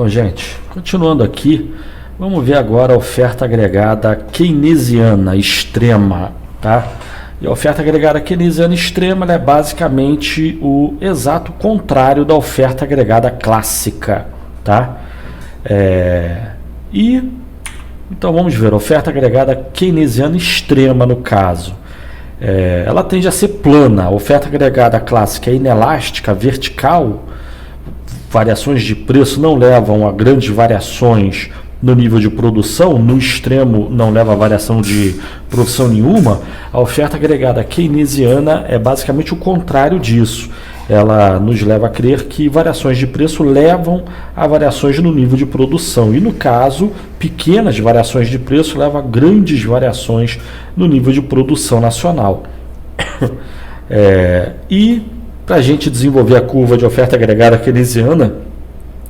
Então, gente, continuando aqui, vamos ver agora a oferta agregada keynesiana extrema, tá? E a oferta agregada keynesiana extrema é basicamente o exato contrário da oferta agregada clássica, tá? Então vamos ver, a oferta agregada keynesiana extrema no caso. Ela tende a ser plana, a oferta agregada clássica é inelástica, vertical, variações de preço não levam a grandes variações no nível de produção, no extremo não leva a variação de produção nenhuma. A oferta agregada keynesiana é basicamente o contrário disso. Ela nos leva a crer que variações de preço levam a variações no nível de produção. E no caso, pequenas variações de preço levam a grandes variações no nível de produção nacional. E para a gente desenvolver a curva de oferta agregada keynesiana,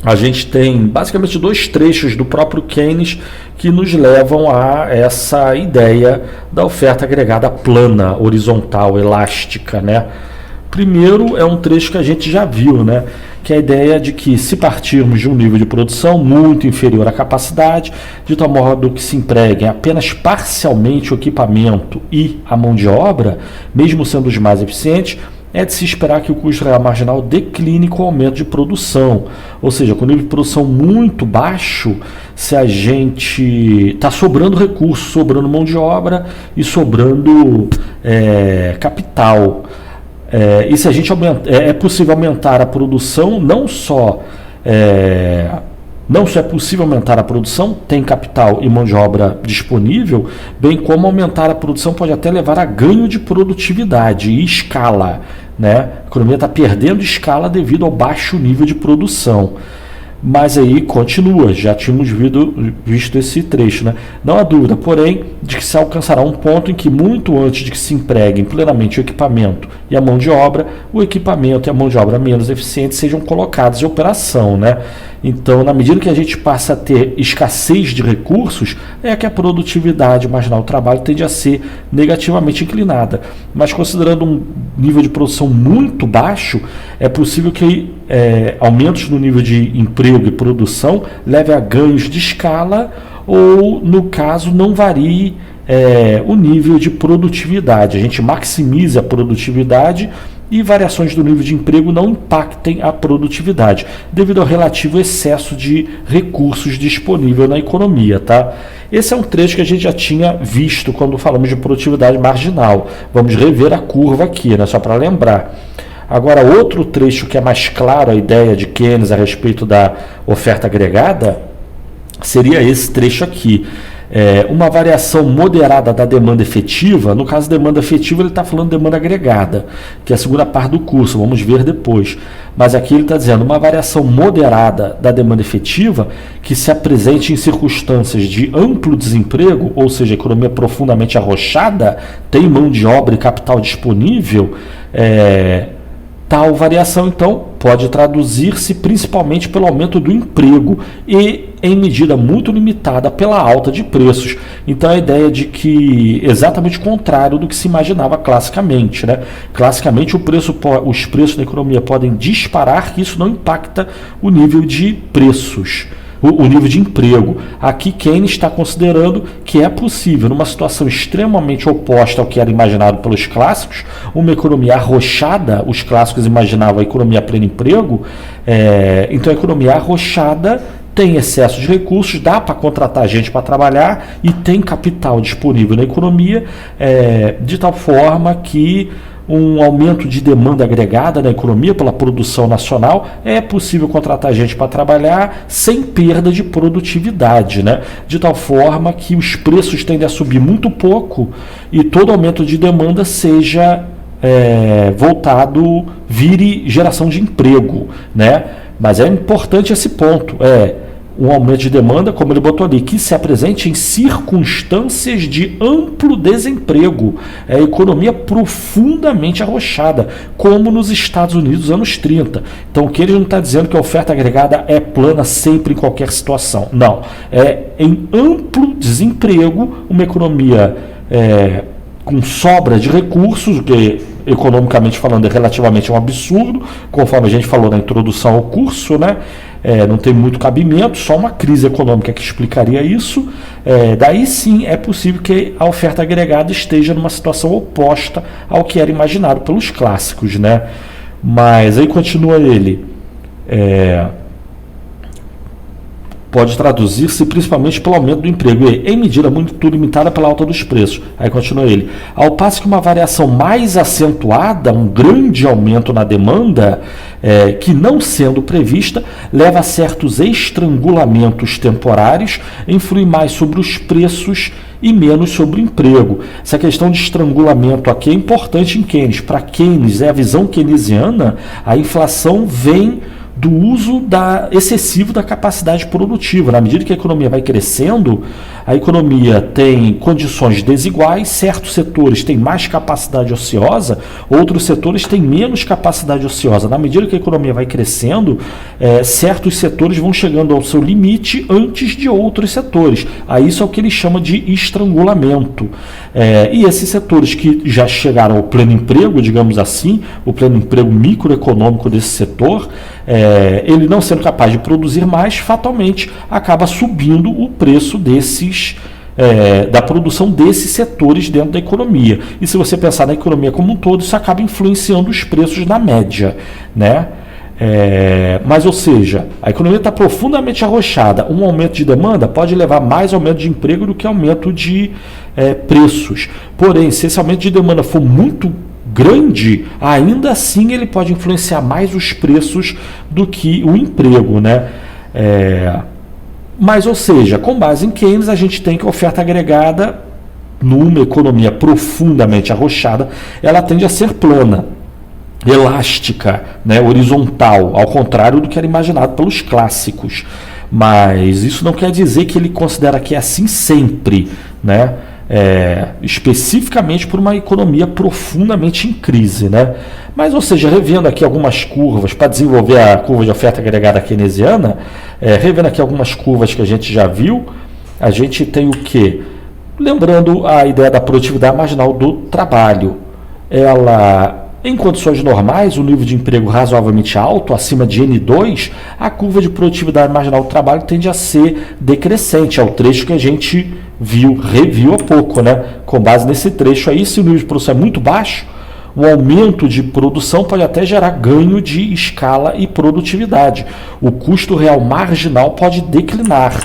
a gente tem basicamente dois trechos do próprio Keynes que nos levam a essa ideia da oferta agregada plana, horizontal, elástica, né? Primeiro é um trecho que a gente já viu, né? Que é a ideia de que se partirmos de um nível de produção muito inferior à capacidade, de tal modo que se empreguem apenas parcialmente o equipamento e a mão de obra, mesmo sendo os mais eficientes, é de se esperar que o custo real marginal decline com o aumento de produção. Ou seja, com o nível de produção muito baixo, se a gente está sobrando recurso, sobrando mão de obra e sobrando capital. E se a gente é possível aumentar a produção, não só é possível aumentar a produção, tem capital e mão de obra disponível, bem como aumentar a produção pode até levar a ganho de produtividade e escala, né? A economia está perdendo escala devido ao baixo nível de produção. Mas aí continua, já tínhamos visto esse trecho, né? Não há dúvida, porém, de que se alcançará um ponto em que muito antes de que se empreguem plenamente o equipamento e a mão de obra, o equipamento e a mão de obra menos eficientes sejam colocados em operação, né? Então, na medida que a gente passa a ter escassez de recursos, é que a produtividade marginal do trabalho tende a ser negativamente inclinada. Mas considerando um nível de produção muito baixo, é possível que aumentos no nível de emprego e produção leve a ganhos de escala ou, no caso, não varie o nível de produtividade. A gente maximiza a produtividade e variações do nível de emprego não impactem a produtividade, devido ao relativo excesso de recursos disponível na economia, tá? Esse é um trecho que a gente já tinha visto quando falamos de produtividade marginal. Vamos rever a curva aqui, né? Só para lembrar. Agora, outro trecho que é mais claro a ideia de Keynes a respeito da oferta agregada seria esse trecho aqui. Uma variação moderada da demanda efetiva. No caso, demanda efetiva, ele está falando de demanda agregada, que é a segunda parte do curso, vamos ver depois. Mas aqui ele está dizendo uma variação moderada da demanda efetiva que se apresente em circunstâncias de amplo desemprego, ou seja, economia profundamente arrochada, tem mão de obra e capital disponível, tal variação, então, pode traduzir-se principalmente pelo aumento do emprego e, em medida muito limitada, pela alta de preços. Então, a ideia de que exatamente o contrário do que se imaginava classicamente, né? Classicamente, os preços da economia podem disparar, que isso não impacta o nível de preços, o nível de emprego. Aqui Keynes está considerando que é possível, numa situação extremamente oposta ao que era imaginado pelos clássicos, uma economia arrochada. Os clássicos imaginavam a economia a pleno emprego, então a economia arrochada tem excesso de recursos, dá para contratar gente para trabalhar e tem capital disponível na economia, de tal forma que um aumento de demanda agregada na economia pela produção nacional, é possível contratar gente para trabalhar sem perda de produtividade, né? De tal forma que os preços tendem a subir muito pouco e todo aumento de demanda seja vire geração de emprego, né? Mas é importante esse ponto, um aumento de demanda, como ele botou ali, que se apresente em circunstâncias de amplo desemprego, economia profundamente arrochada, como nos Estados Unidos dos anos 30. Então, o que ele não está dizendo que a oferta agregada é plana sempre em qualquer situação. Não, em amplo desemprego, uma economia com sobra de recursos, que economicamente falando, é relativamente um absurdo, conforme a gente falou na introdução ao curso, né? Não tem muito cabimento, só uma crise econômica que explicaria isso. Daí sim é possível que a oferta agregada esteja numa situação oposta ao que era imaginado pelos clássicos, né? Mas aí continua ele. Pode traduzir-se principalmente pelo aumento do emprego, em medida muito limitada pela alta dos preços. Aí continua ele. Ao passo que uma variação mais acentuada, um grande aumento na demanda, que não sendo prevista, leva a certos estrangulamentos temporários, influi mais sobre os preços e menos sobre o emprego. Essa questão de estrangulamento aqui é importante em Keynes. Para Keynes, a visão keynesiana, a inflação vem do uso excessivo da capacidade produtiva. Na medida que a economia vai crescendo, a economia tem condições desiguais, certos setores têm mais capacidade ociosa, outros setores têm menos capacidade ociosa. Na medida que a economia vai crescendo, certos setores vão chegando ao seu limite antes de outros setores. Aí isso é o que ele chama de estrangulamento. E esses setores que já chegaram ao pleno emprego, digamos assim, o pleno emprego microeconômico desse setor, ele não sendo capaz de produzir mais, fatalmente acaba subindo o preço da produção desses setores dentro da economia. E se você pensar na economia como um todo, isso acaba influenciando os preços na média, né? Mas, ou seja, a economia está profundamente arrochada. Um aumento de demanda pode levar mais aumento de emprego do que aumento de preços. Porém, se esse aumento de demanda for muito grande, ainda assim ele pode influenciar mais os preços do que o emprego, né? Mas, ou seja, com base em Keynes, a gente tem que a oferta agregada, numa economia profundamente arrochada, ela tende a ser plana, elástica, né, horizontal, ao contrário do que era imaginado pelos clássicos. Mas isso não quer dizer que ele considera que é assim sempre, né? Especificamente por uma economia profundamente em crise, né? Mas, ou seja, revendo aqui algumas curvas para desenvolver a curva de oferta agregada keynesiana, revendo aqui algumas curvas que a gente já viu, a gente tem o quê? Lembrando a ideia da produtividade marginal do trabalho. Ela, em condições normais, o nível de emprego razoavelmente alto, acima de N2, a curva de produtividade marginal do trabalho tende a ser decrescente. É o trecho que a gente reviu há pouco, né? Com base nesse trecho aí, se o nível de produção é muito baixo, o aumento de produção pode até gerar ganho de escala e produtividade. O custo real marginal pode declinar.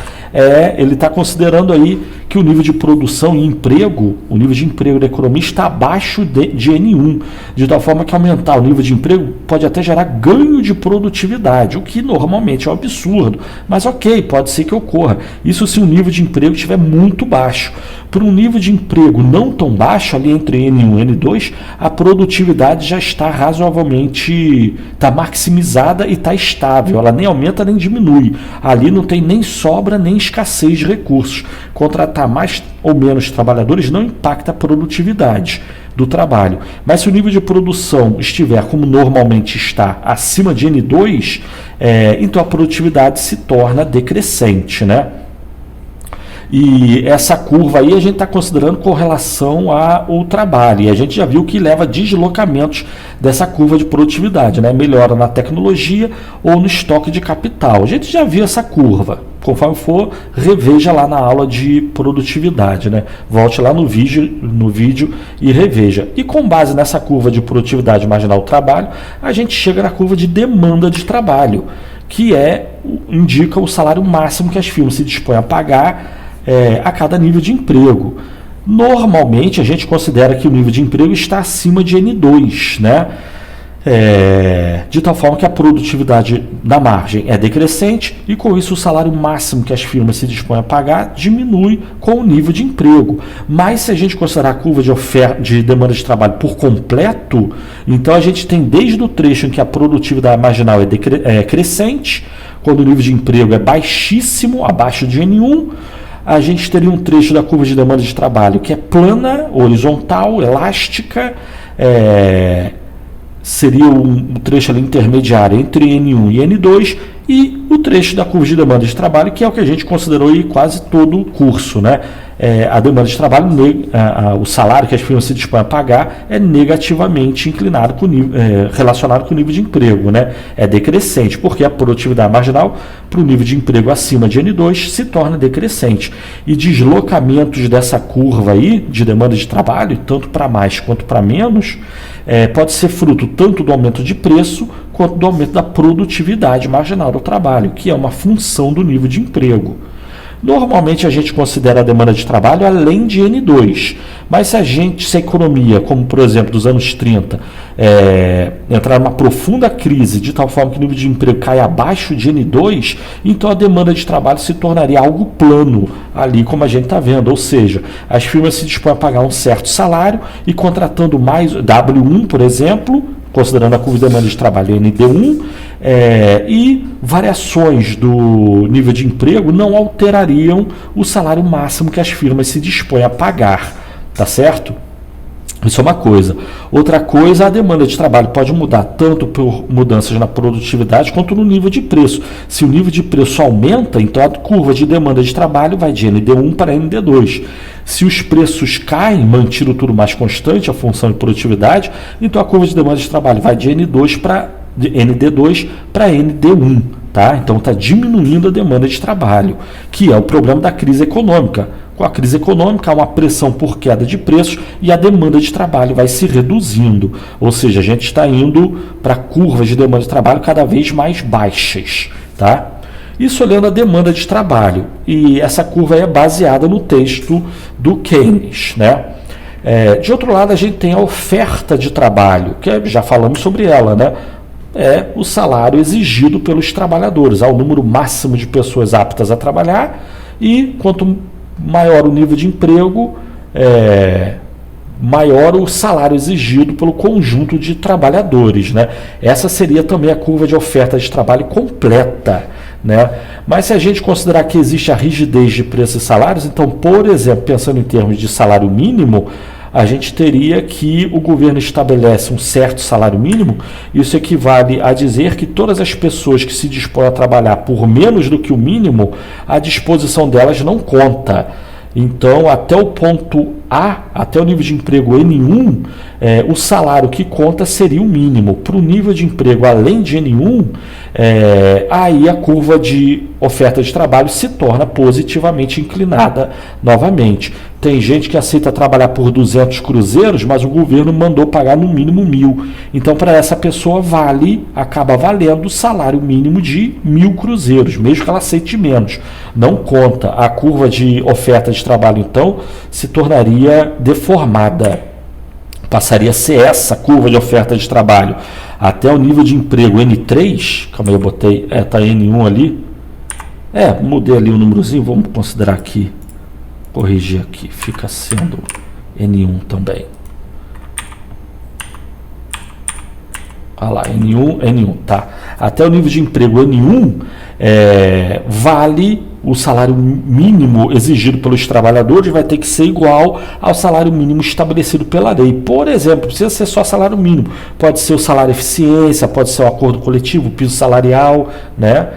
Ele está considerando aí que o nível de produção e emprego, o nível de emprego da economia está abaixo de N1, de tal forma que aumentar o nível de emprego pode até gerar ganho de produtividade, o que normalmente é um absurdo, mas ok, pode ser que ocorra. Isso se o nível de emprego estiver muito baixo. Para um nível de emprego não tão baixo, ali entre N1 e N2, a produtividade já está razoavelmente, está maximizada e está estável, ela nem aumenta nem diminui. Ali não tem nem sobra nem escassez de recursos. Contratar mais ou menos trabalhadores não impacta a produtividade do trabalho. Mas se o nível de produção estiver como normalmente está, acima de N2, então a produtividade se torna decrescente, né? E essa curva aí a gente está considerando com relação ao trabalho. E a gente já viu que leva a deslocamentos dessa curva de produtividade, né? Melhora na tecnologia ou no estoque de capital. A gente já viu essa curva. Conforme for, reveja lá na aula de produtividade, né? Volte lá no vídeo e reveja. E com base nessa curva de produtividade marginal do trabalho, a gente chega na curva de demanda de trabalho, que indica o salário máximo que as firmas se dispõem a pagar a cada nível de emprego. Normalmente a gente considera que o nível de emprego está acima de N2, né? De tal forma que a produtividade da margem é decrescente e com isso o salário máximo que as firmas se dispõem a pagar diminui com o nível de emprego. Mas se a gente considerar a curva de demanda de trabalho por completo, então a gente tem desde o trecho em que a produtividade marginal é crescente, quando o nível de emprego é baixíssimo, abaixo de N1, a gente teria um trecho da curva de demanda de trabalho que é plana, horizontal, elástica, seria um trecho ali intermediário entre N1 e N2, e o trecho da curva de demanda de trabalho, que é o que a gente considerou em quase todo o curso, né? A demanda de trabalho, o salário que as firmas se dispõem a pagar é negativamente inclinado relacionado com o nível de emprego, né? É decrescente, porque a produtividade marginal para o nível de emprego acima de N2 se torna decrescente. E deslocamentos dessa curva aí de demanda de trabalho, tanto para mais quanto para menos, pode ser fruto tanto do aumento de preço quanto do aumento da produtividade marginal do trabalho, que é uma função do nível de emprego. Normalmente a gente considera a demanda de trabalho além de N2, mas se a economia, como por exemplo dos anos 30, entrar numa profunda crise de tal forma que o nível de emprego cai abaixo de N2, então a demanda de trabalho se tornaria algo plano, ali como a gente está vendo, ou seja, as firmas se dispõem a pagar um certo salário e contratando mais, W1 por exemplo, considerando a curva de demanda de trabalho ND1, e variações do nível de emprego não alterariam o salário máximo que as firmas se dispõem a pagar, tá certo? Isso é uma coisa. Outra coisa, a demanda de trabalho pode mudar tanto por mudanças na produtividade quanto no nível de preço. Se o nível de preço aumenta, então a curva de demanda de trabalho vai de ND1 para ND2. Se os preços caem, mantido tudo mais constante, a função de produtividade, então a curva de demanda de trabalho vai de ND2 para ND1. Tá? Então está diminuindo a demanda de trabalho, que é o problema da crise econômica. Com a crise econômica, há uma pressão por queda de preços e a demanda de trabalho vai se reduzindo. Ou seja, a gente está indo para curvas de demanda de trabalho cada vez mais baixas. Tá? Isso olhando a demanda de trabalho. E essa curva é baseada no texto do Keynes. Né? De outro lado, a gente tem a oferta de trabalho, que já falamos sobre ela, né? É o salário exigido pelos trabalhadores. Há o número máximo de pessoas aptas a trabalhar e quanto maior o nível de emprego, maior o salário exigido pelo conjunto de trabalhadores. Né? Essa seria também a curva de oferta de trabalho completa. Né? Mas se a gente considerar que existe a rigidez de preços e salários, então, por exemplo, pensando em termos de salário mínimo, a gente teria que o governo estabelece um certo salário mínimo. Isso equivale a dizer que todas as pessoas que se dispõem a trabalhar por menos do que o mínimo, a disposição delas não conta. Então, até o ponto A, até o nível de emprego N1, o salário que conta seria o mínimo. Para o nível de emprego além de N1, aí a curva de oferta de trabalho se torna positivamente inclinada novamente. Tem gente que aceita trabalhar por 200 cruzeiros, mas o governo mandou pagar no mínimo 1.000. Então, para essa pessoa acaba valendo o salário mínimo de 1.000 cruzeiros, mesmo que ela aceite menos. Não conta. A curva de oferta de trabalho, então, se tornaria deformada. Passaria a ser essa curva de oferta de trabalho até o nível de emprego N3. Calma aí, eu botei, tá N1 ali. Mudei ali o númerozinho, vamos considerar aqui. Corrigir aqui, fica sendo N1 também. Olha lá, N1, tá. Até o nível de emprego N1 vale o salário mínimo exigido pelos trabalhadores, vai ter que ser igual ao salário mínimo estabelecido pela lei. Por exemplo, precisa ser só salário mínimo. Pode ser o salário eficiência, pode ser o acordo coletivo, o piso salarial, né?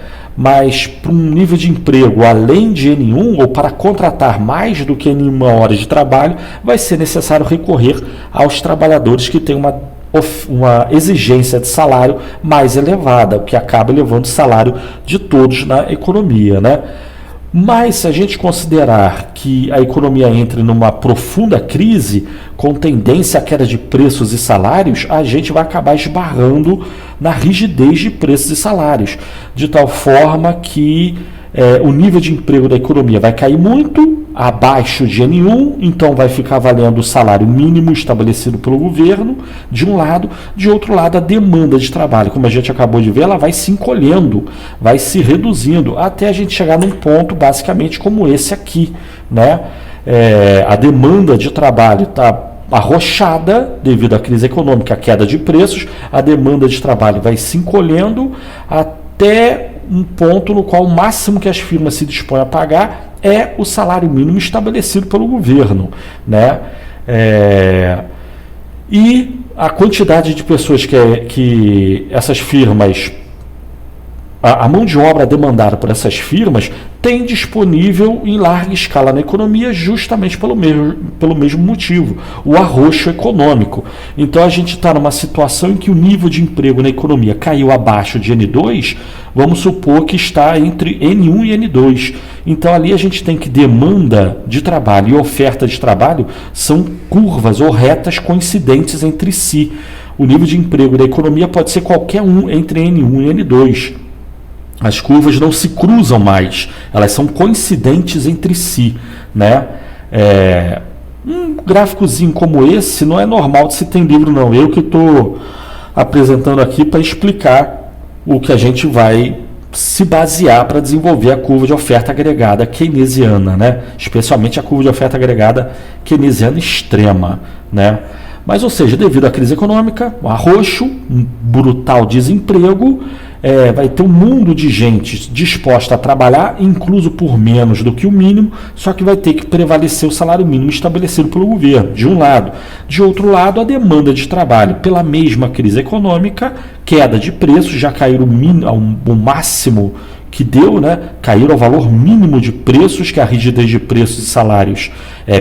Mas para um nível de emprego além de N1, ou para contratar mais do que N1 horas de trabalho, vai ser necessário recorrer aos trabalhadores que têm uma exigência de salário mais elevada, o que acaba elevando o salário de todos na economia. Né? Mas se a gente considerar que a economia entre numa profunda crise, com tendência à queda de preços e salários, a gente vai acabar esbarrando na rigidez de preços e salários, de tal forma que o nível de emprego da economia vai cair muito, abaixo de N1, então vai ficar valendo o salário mínimo estabelecido pelo governo, de um lado. De outro lado, a demanda de trabalho, como a gente acabou de ver, ela vai se encolhendo, vai se reduzindo, até a gente chegar num ponto basicamente como esse aqui. Né? A demanda de trabalho está arrochada devido à crise econômica, à queda de preços, a demanda de trabalho vai se encolhendo até um ponto no qual o máximo que as firmas se dispõem a pagar é o salário mínimo estabelecido pelo governo. Né? E a quantidade de pessoas que essas firmas a mão de obra demandada por essas firmas tem disponível em larga escala na economia justamente pelo mesmo motivo, o arroxo econômico. Então a gente está numa situação em que o nível de emprego na economia caiu abaixo de N2, vamos supor que está entre N1 e N2. Então ali a gente tem que demanda de trabalho e oferta de trabalho são curvas ou retas coincidentes entre si. O nível de emprego da economia pode ser qualquer um entre N1 e N2. As curvas não se cruzam mais, elas são coincidentes entre si, né? Um gráficozinho como esse não é normal de se ter em livro, não. Eu que estou apresentando aqui para explicar o que a gente vai se basear para desenvolver a curva de oferta agregada keynesiana, né? Especialmente a curva de oferta agregada keynesiana extrema, né? Mas, ou seja, devido à crise econômica, um arroxo, um brutal desemprego, vai ter um mundo de gente disposta a trabalhar, incluso por menos do que o mínimo, só que vai ter que prevalecer o salário mínimo estabelecido pelo governo, de um lado. De outro lado, a demanda de trabalho. Pela mesma crise econômica, queda de preços, já caíram ao máximo que deu, né? Caíram ao valor mínimo de preços que a rigidez de preços e salários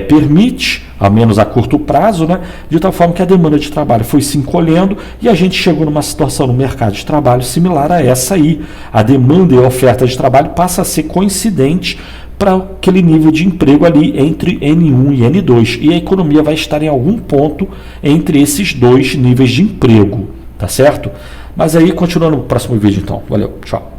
permite, ao menos a curto prazo, né? De tal forma que a demanda de trabalho foi se encolhendo e a gente chegou numa situação no mercado de trabalho similar a essa aí. A demanda e a oferta de trabalho passa a ser coincidente para aquele nível de emprego ali entre N1 e N2. E a economia vai estar em algum ponto entre esses dois níveis de emprego, tá certo? Mas aí, continuando no próximo vídeo então. Valeu, tchau.